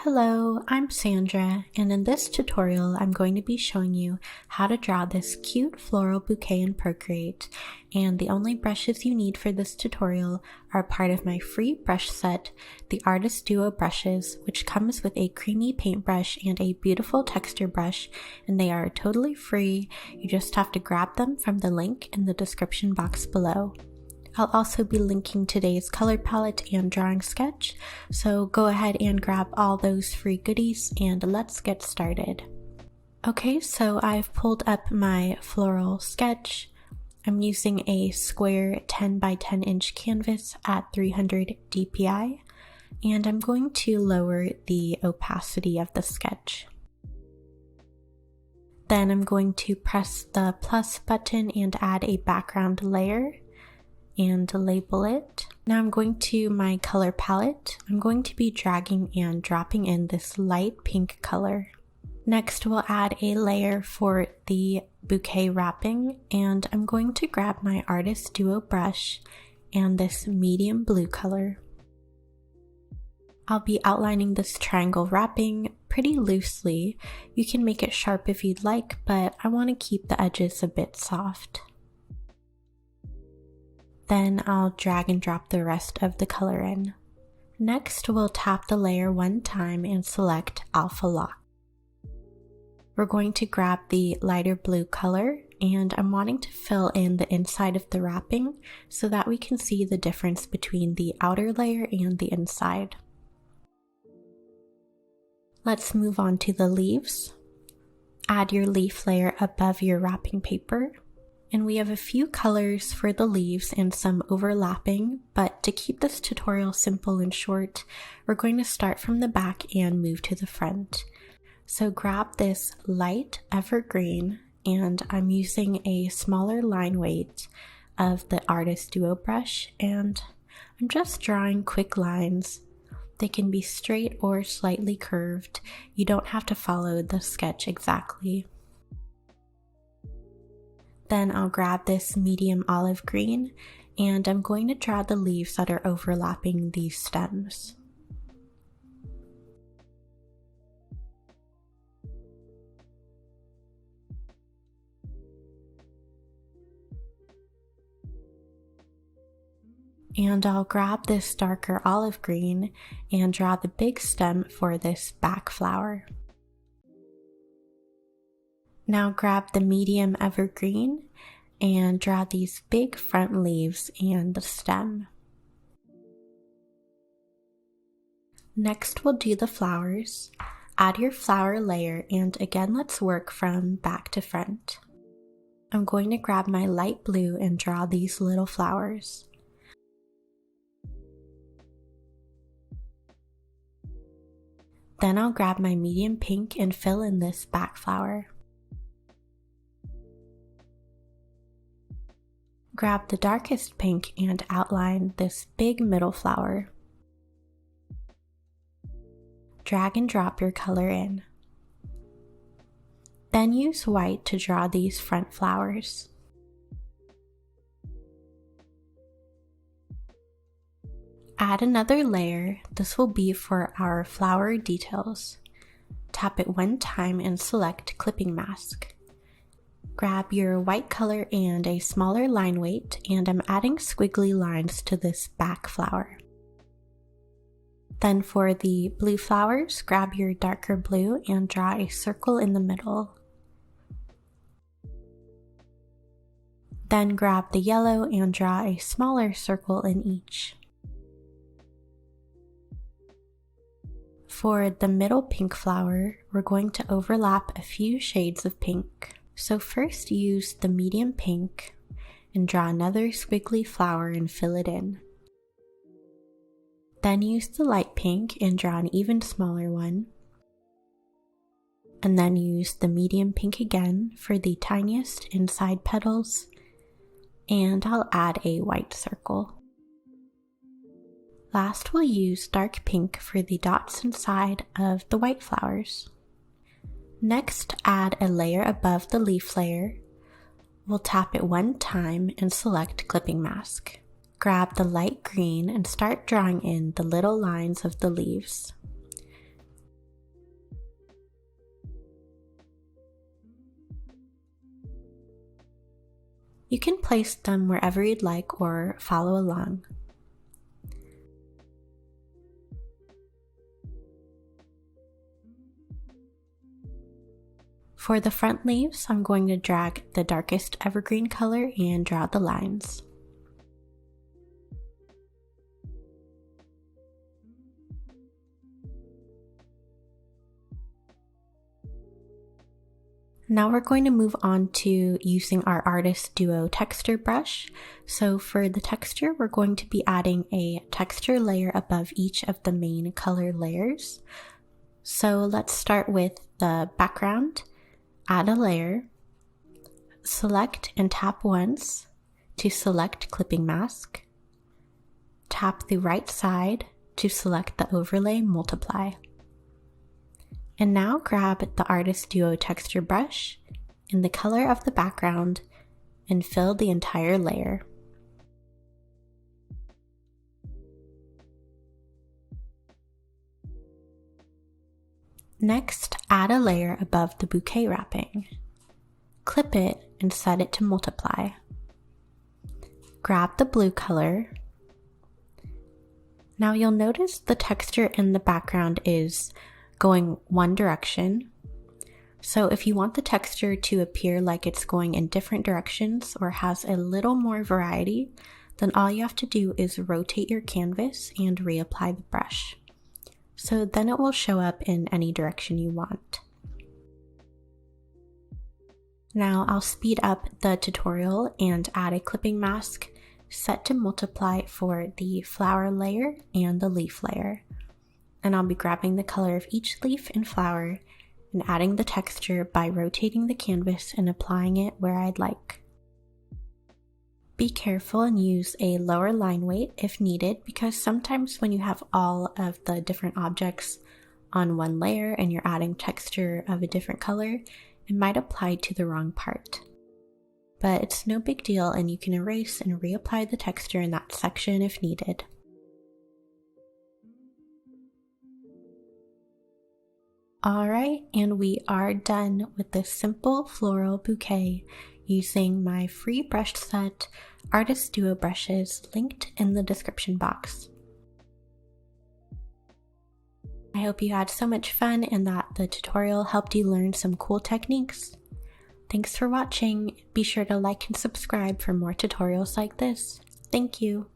Hello, I'm Sandra, and in this tutorial I'm going to be showing you how to draw this cute floral bouquet in Procreate, and the only brushes you need for this tutorial are part of my free brush set, the Artist Duo brushes, which comes with a creamy paintbrush and a beautiful texture brush, and they are totally free. You just have to grab them from the link in the description box below. I'll also be linking today's color palette and drawing sketch, so go ahead and grab all those free goodies and let's get started. Okay, so I've pulled up my floral sketch. I'm using a square 10 by 10 inch canvas at 300 dpi, and I'm going to lower the opacity of the sketch. Then I'm going to press the plus button and add a background layer and label it. Now I'm going to my color palette. I'm going to be dragging and dropping in this light pink color. Next we'll add a layer for the bouquet wrapping, and I'm going to grab my Artist Duo brush and this medium blue color. I'll be outlining this triangle wrapping pretty loosely. You can make it sharp if you'd like, but I want to keep the edges a bit soft. Then I'll drag and drop the rest of the color in. Next, we'll tap the layer one time and select Alpha Lock. We're going to grab the lighter blue color, and I'm wanting to fill in the inside of the wrapping so that we can see the difference between the outer layer and the inside. Let's move on to the leaves. Add your leaf layer above your wrapping paper. And we have a few colors for the leaves and some overlapping, but to keep this tutorial simple and short, we're going to start from the back and move to the front. So grab this light evergreen, and I'm using a smaller line weight of the Artist Duo brush, and I'm just drawing quick lines. They can be straight or slightly curved. You don't have to follow the sketch exactly. Then I'll grab this medium olive green, and I'm going to draw the leaves that are overlapping these stems. And I'll grab this darker olive green and draw the big stem for this back flower. Now grab the medium evergreen and draw these big front leaves and the stem. Next we'll do the flowers. Add your flower layer, and again let's work from back to front. I'm going to grab my light blue and draw these little flowers. Then I'll grab my medium pink and fill in this back flower. Grab the darkest pink and outline this big middle flower. Drag and drop your color in. Then use white to draw these front flowers. Add another layer. This will be for our flower details. Tap it one time and select Clipping Mask. Grab your white color and a smaller line weight, and I'm adding squiggly lines to this back flower. Then for the blue flowers, grab your darker blue and draw a circle in the middle. Then grab the yellow and draw a smaller circle in each. For the middle pink flower, we're going to overlap a few shades of pink. So first use the medium pink and draw another squiggly flower and fill it in. Then use the light pink and draw an even smaller one. And then use the medium pink again for the tiniest inside petals, and I'll add a white circle. Last we'll use dark pink for the dots inside of the white flowers. Next, add a layer above the leaf layer. We'll tap it one time and select Clipping Mask. Grab the light green and start drawing in the little lines of the leaves. You can place them wherever you'd like or follow along. For the front leaves, I'm going to drag the darkest evergreen color and draw the lines. Now we're going to move on to using our Artist Duo texture brush. So for the texture, we're going to be adding a texture layer above each of the main color layers. So let's start with the background. Add a layer. Select and tap once to select clipping mask. Tap the right side to select the overlay multiply. And now grab the Artist Duo texture brush in the color of the background and fill the entire layer. Next, add a layer above the bouquet wrapping. Clip it and set it to multiply. Grab the blue color. Now you'll notice the texture in the background is going one direction. So if you want the texture to appear like it's going in different directions or has a little more variety, then all you have to do is rotate your canvas and reapply the brush. So then it will show up in any direction you want. Now I'll speed up the tutorial and add a clipping mask set to multiply for the flower layer and the leaf layer. And I'll be grabbing the color of each leaf and flower and adding the texture by rotating the canvas and applying it where I'd like. Be careful and use a lower line weight if needed, because sometimes when you have all of the different objects on one layer and you're adding texture of a different color, it might apply to the wrong part. But it's no big deal, and you can erase and reapply the texture in that section if needed. Alright, and we are done with this simple floral bouquet using my free brush set, Artist Duo brushes, linked in the description box. I hope you had so much fun and that the tutorial helped you learn some cool techniques. Thanks for watching. Be sure to like and subscribe for more tutorials like this. Thank you.